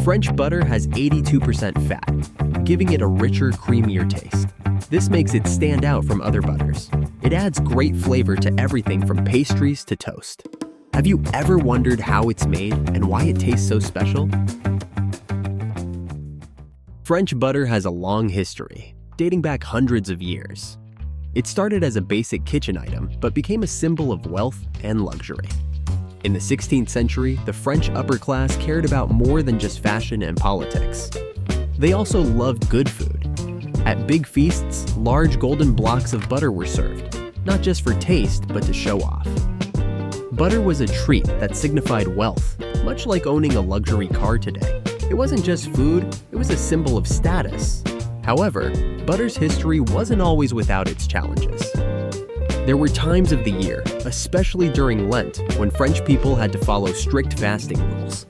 French butter has 82% fat, giving it a richer, creamier taste. This makes it stand out from other butters. It adds great flavor to everything from pastries to toast. Have you ever wondered how it's made and why it tastes so special? French butter has a long history, dating back hundreds of years. It started as a basic kitchen item, but became a symbol of wealth and luxury. In the 16th century, the French upper class cared about more than just fashion and politics. They also loved good food. At big feasts, large golden blocks of butter were served, not just for taste, but to show off. Butter was a treat that signified wealth, much like owning a luxury car today. It wasn't just food, it was a symbol of status. However, butter's history wasn't always without its challenges. There were times of the year, especially during Lent, when French people had to follow strict fasting rules.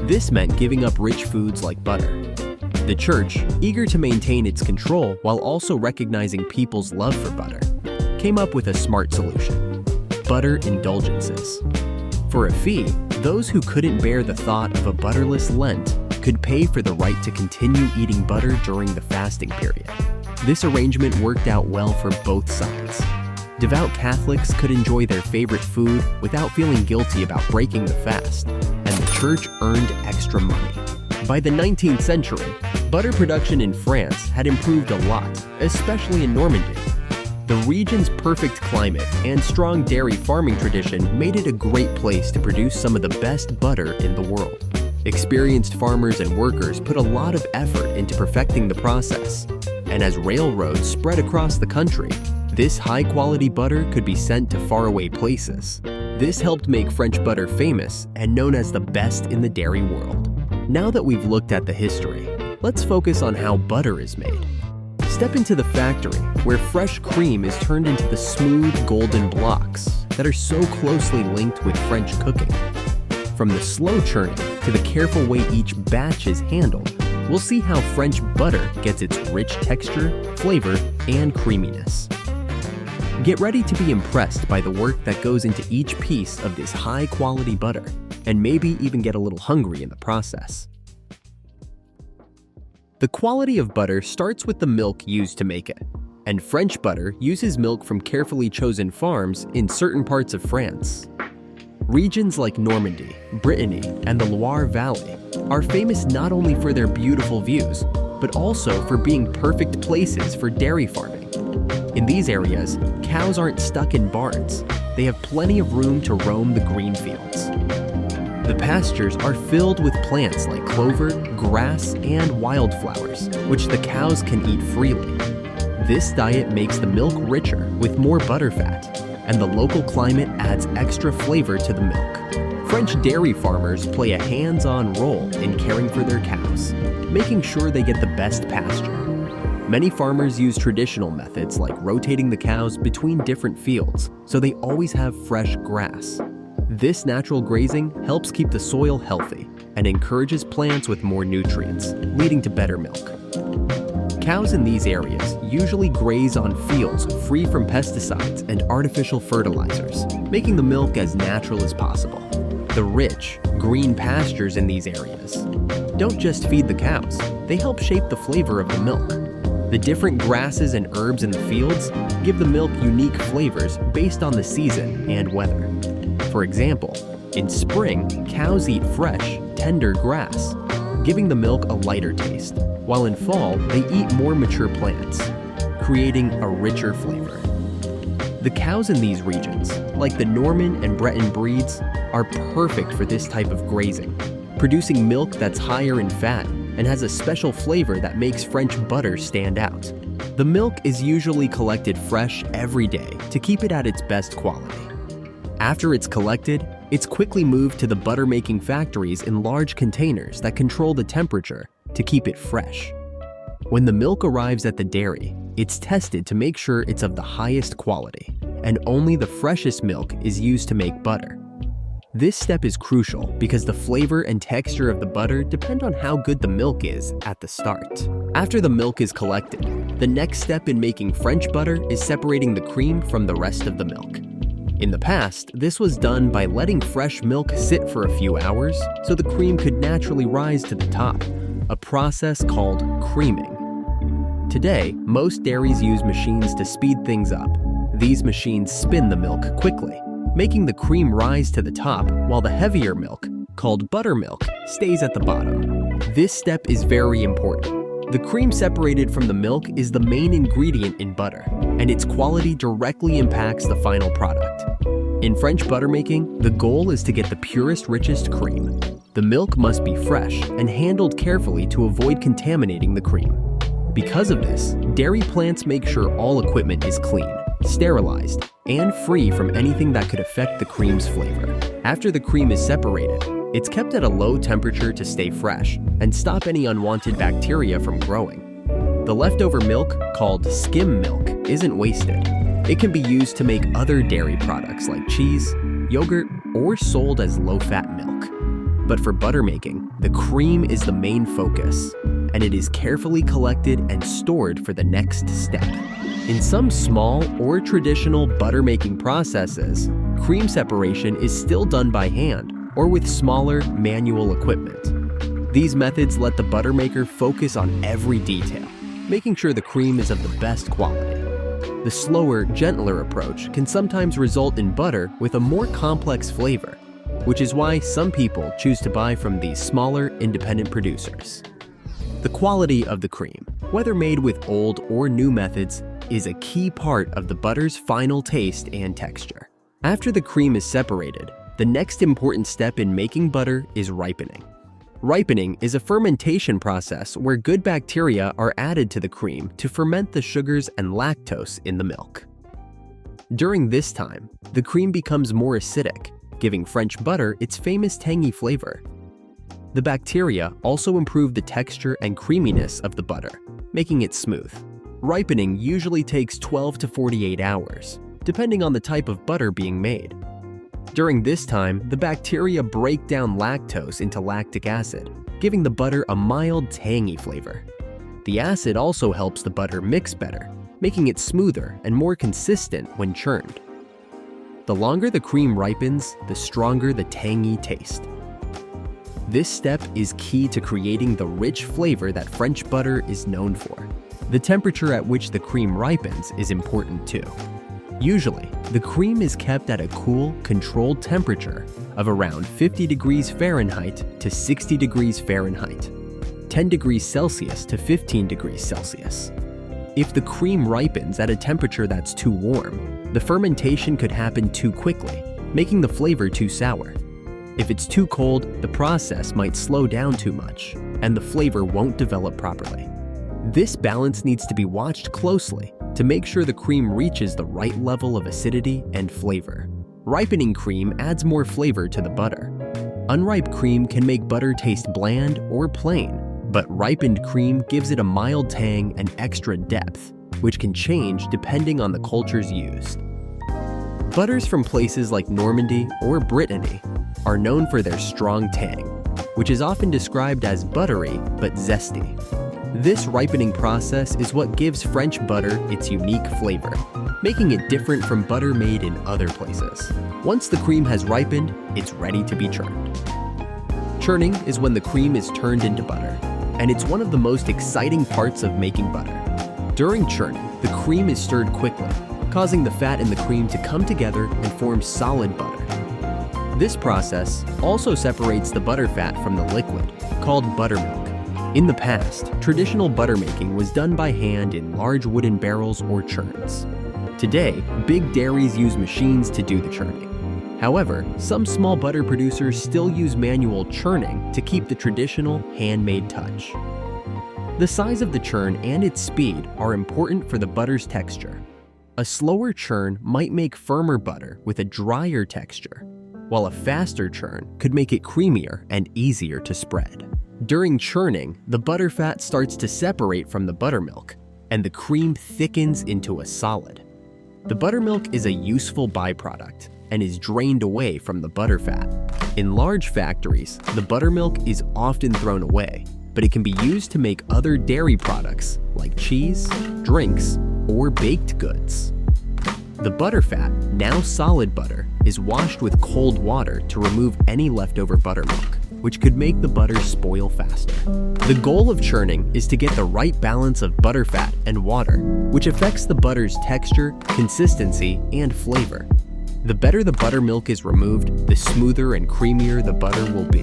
This meant giving up rich foods like butter. The church, eager to maintain its control while also recognizing people's love for butter, came up with a smart solution: butter indulgences. For a fee, those who couldn't bear the thought of a butterless Lent could pay for the right to continue eating butter during the fasting period. This arrangement worked out well for both sides. Devout Catholics could enjoy their favorite food without feeling guilty about breaking the fast, and the church earned extra money. By the 19th century, butter production in France had improved a lot, especially in Normandy. The region's perfect climate and strong dairy farming tradition made it a great place to produce some of the best butter in the world. Experienced farmers and workers put a lot of effort into perfecting the process, and as railroads spread across the country, this high-quality butter could be sent to faraway places. This helped make French butter famous and known as the best in the dairy world. Now that we've looked at the history, let's focus on how butter is made. Step into the factory, where fresh cream is turned into the smooth, golden blocks that are so closely linked with French cooking. From the slow churning to the careful way each batch is handled, we'll see how French butter gets its rich texture, flavor, and creaminess. Get ready to be impressed by the work that goes into each piece of this high-quality butter, and maybe even get a little hungry in the process. The quality of butter starts with the milk used to make it, and French butter uses milk from carefully chosen farms in certain parts of France. Regions like Normandy, Brittany, and the Loire Valley are famous not only for their beautiful views, but also for being perfect places for dairy farming. In these areas, cows aren't stuck in barns. They have plenty of room to roam the green fields. The pastures are filled with plants like clover, grass, and wildflowers, which the cows can eat freely. This diet makes the milk richer with more butter fat, and the local climate adds extra flavor to the milk. French dairy farmers play a hands-on role in caring for their cows, making sure they get the best pasture. Many farmers use traditional methods like rotating the cows between different fields, so they always have fresh grass. This natural grazing helps keep the soil healthy and encourages plants with more nutrients, leading to better milk. Cows in these areas usually graze on fields free from pesticides and artificial fertilizers, making the milk as natural as possible. The rich, green pastures in these areas don't just feed the cows, they help shape the flavor of the milk. The different grasses and herbs in the fields give the milk unique flavors based on the season and weather. For example, in spring, cows eat fresh, tender grass, giving the milk a lighter taste, while in fall, they eat more mature plants, creating a richer flavor. The cows in these regions, like the Norman and Breton breeds, are perfect for this type of grazing, producing milk that's higher in fat and has a special flavor that makes French butter stand out. The milk is usually collected fresh every day to keep it at its best quality. After it's collected, it's quickly moved to the butter-making factories in large containers that control the temperature to keep it fresh. When the milk arrives at the dairy, it's tested to make sure it's of the highest quality, and only the freshest milk is used to make butter. This step is crucial because the flavor and texture of the butter depend on how good the milk is at the start. After the milk is collected, the next step in making French butter is separating the cream from the rest of the milk. In the past, this was done by letting fresh milk sit for a few hours so the cream could naturally rise to the top, a process called creaming. Today, most dairies use machines to speed things up. These machines spin the milk quickly, making the cream rise to the top while the heavier milk, called buttermilk, stays at the bottom. This step is very important. The cream separated from the milk is the main ingredient in butter, and its quality directly impacts the final product. In French butter making, the goal is to get the purest, richest cream. The milk must be fresh and handled carefully to avoid contaminating the cream. Because of this, dairy plants make sure all equipment is clean, sterilized, and free from anything that could affect the cream's flavor. After the cream is separated, it's kept at a low temperature to stay fresh and stop any unwanted bacteria from growing. The leftover milk, called skim milk, isn't wasted. It can be used to make other dairy products like cheese, yogurt, or sold as low-fat milk. But for butter making, the cream is the main focus, and it is carefully collected and stored for the next step. In some small or traditional butter making processes, cream separation is still done by hand or with smaller manual equipment. These methods let the butter maker focus on every detail, making sure the cream is of the best quality. The slower, gentler approach can sometimes result in butter with a more complex flavor, which is why some people choose to buy from these smaller, independent producers. The quality of the cream, whether made with old or new methods, is a key part of the butter's final taste and texture. After the cream is separated, the next important step in making butter is ripening. Ripening is a fermentation process where good bacteria are added to the cream to ferment the sugars and lactose in the milk. During this time, the cream becomes more acidic, giving French butter its famous tangy flavor. The bacteria also improve the texture and creaminess of the butter, making it smooth. Ripening usually takes 12 to 48 hours, depending on the type of butter being made. During this time, the bacteria break down lactose into lactic acid, giving the butter a mild, tangy flavor. The acid also helps the butter mix better, making it smoother and more consistent when churned. The longer the cream ripens, the stronger the tangy taste. This step is key to creating the rich flavor that French butter is known for. The temperature at which the cream ripens is important too. Usually, the cream is kept at a cool, controlled temperature of around 50 degrees Fahrenheit to 60 degrees Fahrenheit, 10 degrees Celsius to 15 degrees Celsius. If the cream ripens at a temperature that's too warm, the fermentation could happen too quickly, making the flavor too sour. If it's too cold, the process might slow down too much, and the flavor won't develop properly. This balance needs to be watched closely to make sure the cream reaches the right level of acidity and flavor. Ripening cream adds more flavor to the butter. Unripe cream can make butter taste bland or plain, but ripened cream gives it a mild tang and extra depth, which can change depending on the cultures used. Butters from places like Normandy or Brittany are known for their strong tang, which is often described as buttery but zesty. This ripening process is what gives French butter its unique flavor, making it different from butter made in other places. Once the cream has ripened, it's ready to be churned. Churning is when the cream is turned into butter, and it's one of the most exciting parts of making butter. During churning, the cream is stirred quickly, causing the fat in the cream to come together and form solid butter. This process also separates the butter fat from the liquid, called buttermilk. In the past, traditional butter making was done by hand in large wooden barrels or churns. Today, big dairies use machines to do the churning. However, some small butter producers still use manual churning to keep the traditional handmade touch. The size of the churn and its speed are important for the butter's texture. A slower churn might make firmer butter with a drier texture, while a faster churn could make it creamier and easier to spread. During churning, the butter fat starts to separate from the buttermilk, and the cream thickens into a solid. The buttermilk is a useful byproduct and is drained away from the butter fat. In large factories, the buttermilk is often thrown away, but it can be used to make other dairy products like cheese, drinks, or baked goods. The butter fat, now solid butter, is washed with cold water to remove any leftover buttermilk, which could make the butter spoil faster. The goal of churning is to get the right balance of butterfat and water, which affects the butter's texture, consistency, and flavor. The better the buttermilk is removed, the smoother and creamier the butter will be.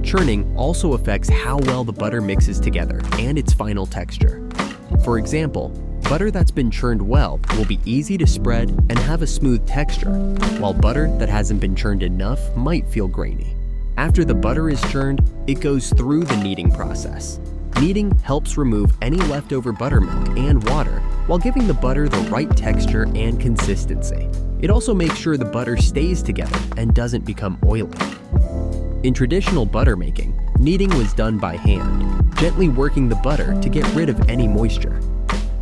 Churning also affects how well the butter mixes together and its final texture. For example, butter that's been churned well will be easy to spread and have a smooth texture, while butter that hasn't been churned enough might feel grainy. After the butter is churned, it goes through the kneading process. Kneading helps remove any leftover buttermilk and water while giving the butter the right texture and consistency. It also makes sure the butter stays together and doesn't become oily. In traditional butter making, kneading was done by hand, gently working the butter to get rid of any moisture.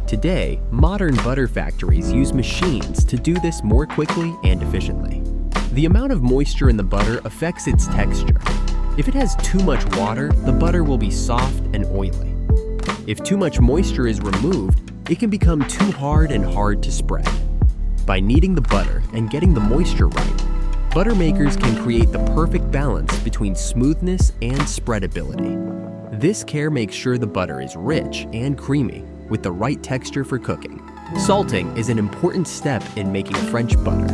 Today, modern butter factories use machines to do this more quickly and efficiently. The amount of moisture in the butter affects its texture. If it has too much water, the butter will be soft and oily. If too much moisture is removed, it can become too hard and hard to spread. By kneading the butter and getting the moisture right, butter makers can create the perfect balance between smoothness and spreadability. This care makes sure the butter is rich and creamy with the right texture for cooking. Salting is an important step in making French butter.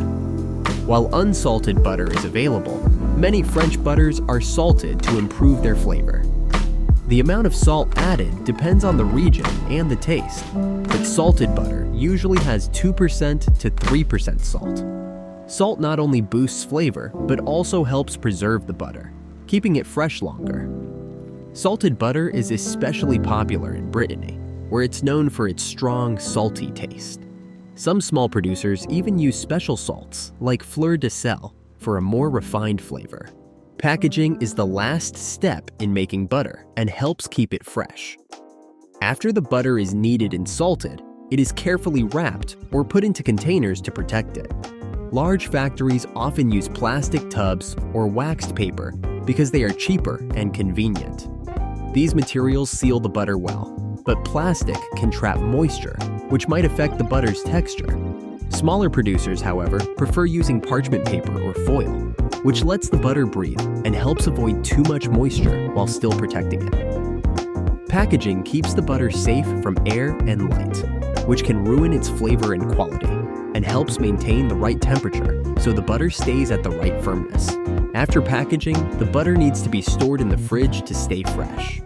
While unsalted butter is available, many French butters are salted to improve their flavor. The amount of salt added depends on the region and the taste, but salted butter usually has 2% to 3% salt. Salt not only boosts flavor, but also helps preserve the butter, keeping it fresh longer. Salted butter is especially popular in Brittany, where it's known for its strong, salty taste. Some small producers even use special salts, like fleur de sel, for a more refined flavor. Packaging is the last step in making butter and helps keep it fresh. After the butter is kneaded and salted, it is carefully wrapped or put into containers to protect it. Large factories often use plastic tubs or waxed paper because they are cheaper and convenient. These materials seal the butter well, but plastic can trap moisture, which might affect the butter's texture. Smaller producers, however, prefer using parchment paper or foil, which lets the butter breathe and helps avoid too much moisture while still protecting it. Packaging keeps the butter safe from air and light, which can ruin its flavor and quality, and helps maintain the right temperature so the butter stays at the right firmness. After packaging, the butter needs to be stored in the fridge to stay fresh.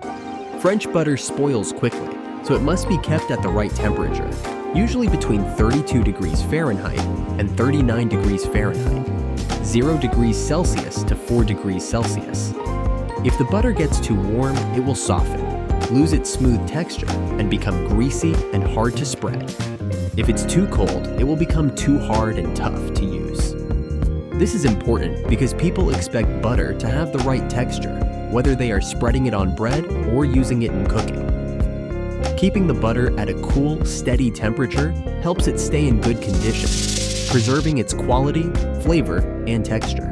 French butter spoils quickly, so it must be kept at the right temperature, usually between 32 degrees Fahrenheit and 39 degrees Fahrenheit, 0 degrees Celsius to 4 degrees Celsius. If the butter gets too warm, it will soften, lose its smooth texture, and become greasy and hard to spread. If it's too cold, it will become too hard and tough to use. This is important because people expect butter to have the right texture, whether they are spreading it on bread or using it in cooking. Keeping the butter at a cool, steady temperature helps it stay in good condition, preserving its quality, flavor, and texture.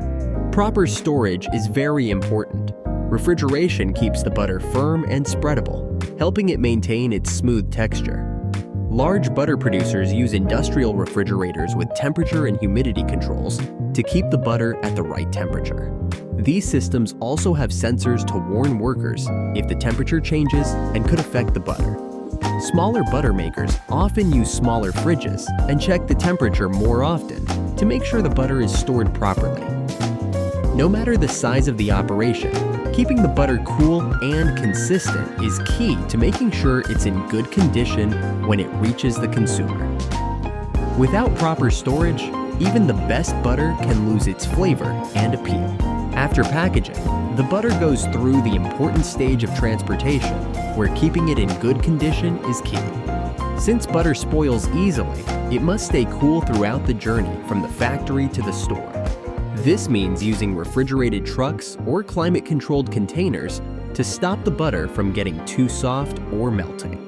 Proper storage is very important. Refrigeration keeps the butter firm and spreadable, helping it maintain its smooth texture. Large butter producers use industrial refrigerators with temperature and humidity controls to keep the butter at the right temperature. These systems also have sensors to warn workers if the temperature changes and could affect the butter. Smaller butter makers often use smaller fridges and check the temperature more often to make sure the butter is stored properly. No matter the size of the operation, keeping the butter cool and consistent is key to making sure it's in good condition when it reaches the consumer. Without proper storage, even the best butter can lose its flavor and appeal. After packaging, the butter goes through the important stage of transportation, where keeping it in good condition is key. Since butter spoils easily, it must stay cool throughout the journey from the factory to the store. This means using refrigerated trucks or climate-controlled containers to stop the butter from getting too soft or melting.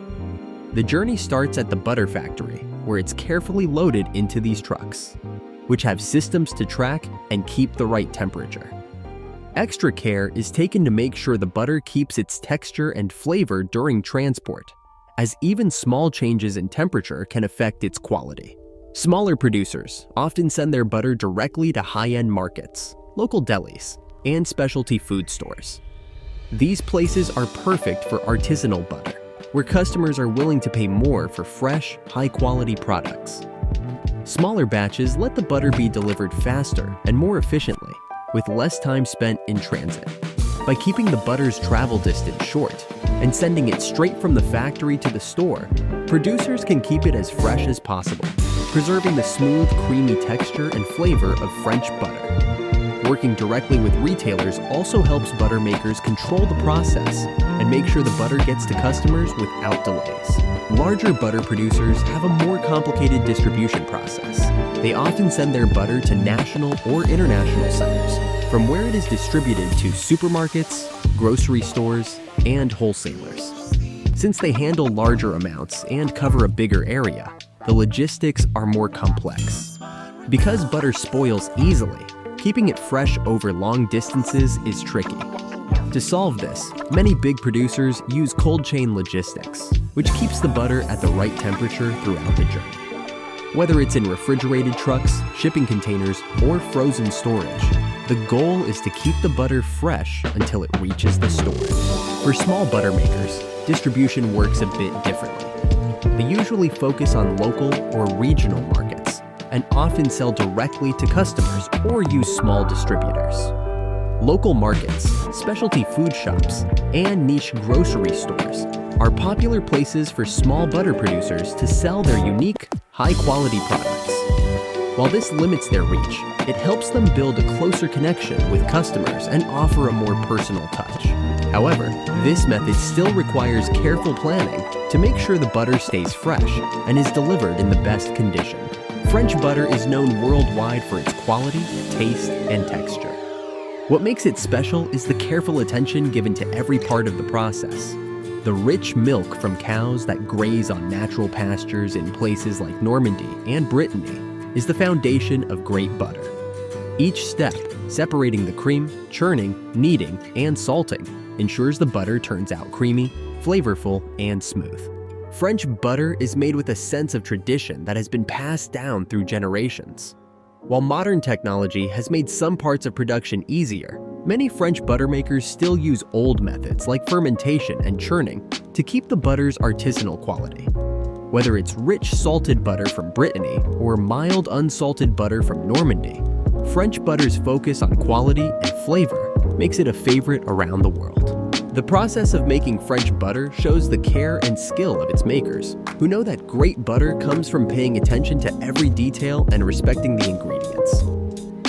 The journey starts at the butter factory, where it's carefully loaded into these trucks, which have systems to track and keep the right temperature. Extra care is taken to make sure the butter keeps its texture and flavor during transport, as even small changes in temperature can affect its quality. Smaller producers often send their butter directly to high-end markets, local delis, and specialty food stores. These places are perfect for artisanal butter, where customers are willing to pay more for fresh, high-quality products. Smaller batches let the butter be delivered faster and more efficiently, with less time spent in transit. By keeping the butter's travel distance short and sending it straight from the factory to the store, producers can keep it as fresh as possible, preserving the smooth, creamy texture and flavor of French butter. Working directly with retailers also helps butter makers control the process and make sure the butter gets to customers without delays. Larger butter producers have a more complicated distribution process. They often send their butter to national or international centers, from where it is distributed to supermarkets, grocery stores, and wholesalers. Since they handle larger amounts and cover a bigger area, the logistics are more complex. Because butter spoils easily, keeping it fresh over long distances is tricky. To solve this, many big producers use cold chain logistics, which keeps the butter at the right temperature throughout the journey. Whether it's in refrigerated trucks, shipping containers, or frozen storage, the goal is to keep the butter fresh until it reaches the store. For small butter makers, distribution works a bit differently. They usually focus on local or regional markets and often sell directly to customers or use small distributors. Local markets, specialty food shops, and niche grocery stores are popular places for small butter producers to sell their unique, high-quality products. While this limits their reach, it helps them build a closer connection with customers and offer a more personal touch. However, this method still requires careful planning to make sure the butter stays fresh and is delivered in the best condition. French butter is known worldwide for its quality, taste, and texture. What makes it special is the careful attention given to every part of the process. The rich milk from cows that graze on natural pastures in places like Normandy and Brittany is the foundation of great butter. Each step, separating the cream, churning, kneading, and salting, ensures the butter turns out creamy, flavorful, and smooth. French butter is made with a sense of tradition that has been passed down through generations. While modern technology has made some parts of production easier, many French butter makers still use old methods like fermentation and churning to keep the butter's artisanal quality. Whether it's rich salted butter from Brittany or mild unsalted butter from Normandy, French butter's focus on quality and flavor makes it a favorite around the world. The process of making French butter shows the care and skill of its makers, who know that great butter comes from paying attention to every detail and respecting the ingredients.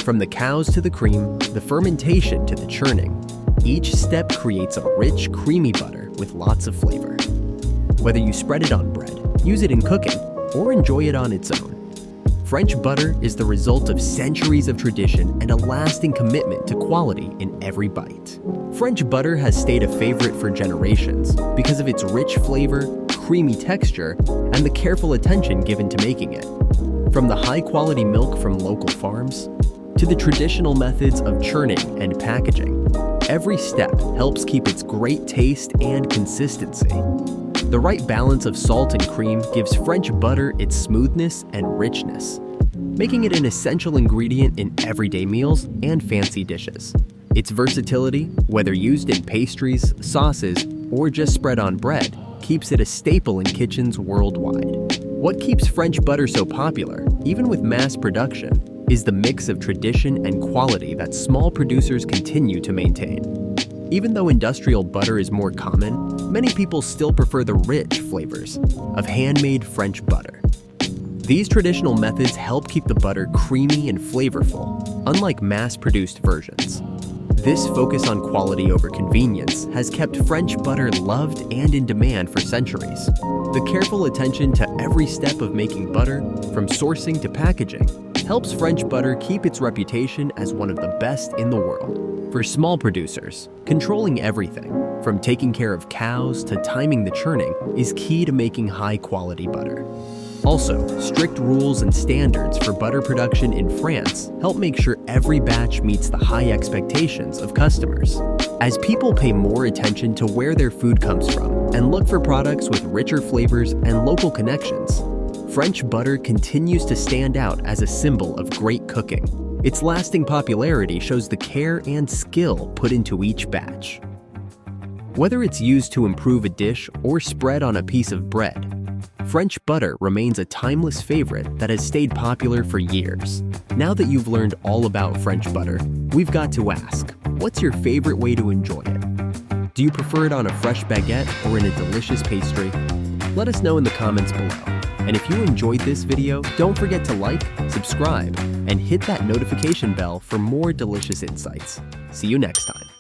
From the cows to the cream, the fermentation to the churning, each step creates a rich, creamy butter with lots of flavor. Whether you spread it on bread, use it in cooking, or enjoy it on its own, French butter is the result of centuries of tradition and a lasting commitment to quality in every bite. French butter has stayed a favorite for generations because of its rich flavor, creamy texture, and the careful attention given to making it. From the high-quality milk from local farms to the traditional methods of churning and packaging, every step helps keep its great taste and consistency. The right balance of salt and cream gives French butter its smoothness and richness, making it an essential ingredient in everyday meals and fancy dishes. Its versatility, whether used in pastries, sauces, or just spread on bread, keeps it a staple in kitchens worldwide. What keeps French butter so popular, even with mass production, is the mix of tradition and quality that small producers continue to maintain. Even though industrial butter is more common, many people still prefer the rich flavors of handmade French butter. These traditional methods help keep the butter creamy and flavorful, unlike mass-produced versions. This focus on quality over convenience has kept French butter loved and in demand for centuries. The careful attention to every step of making butter, from sourcing to packaging, helps French butter keep its reputation as one of the best in the world. For small producers, controlling everything, from taking care of cows to timing the churning, is key to making high-quality butter. Also, strict rules and standards for butter production in France help make sure every batch meets the high expectations of customers. As people pay more attention to where their food comes from and look for products with richer flavors and local connections, French butter continues to stand out as a symbol of great cooking. Its lasting popularity shows the care and skill put into each batch. Whether it's used to improve a dish or spread on a piece of bread, French butter remains a timeless favorite that has stayed popular for years. Now that you've learned all about French butter, we've got to ask, what's your favorite way to enjoy it? Do you prefer it on a fresh baguette or in a delicious pastry? Let us know in the comments below. And if you enjoyed this video, don't forget to like, subscribe, and hit that notification bell for more delicious insights. See you next time.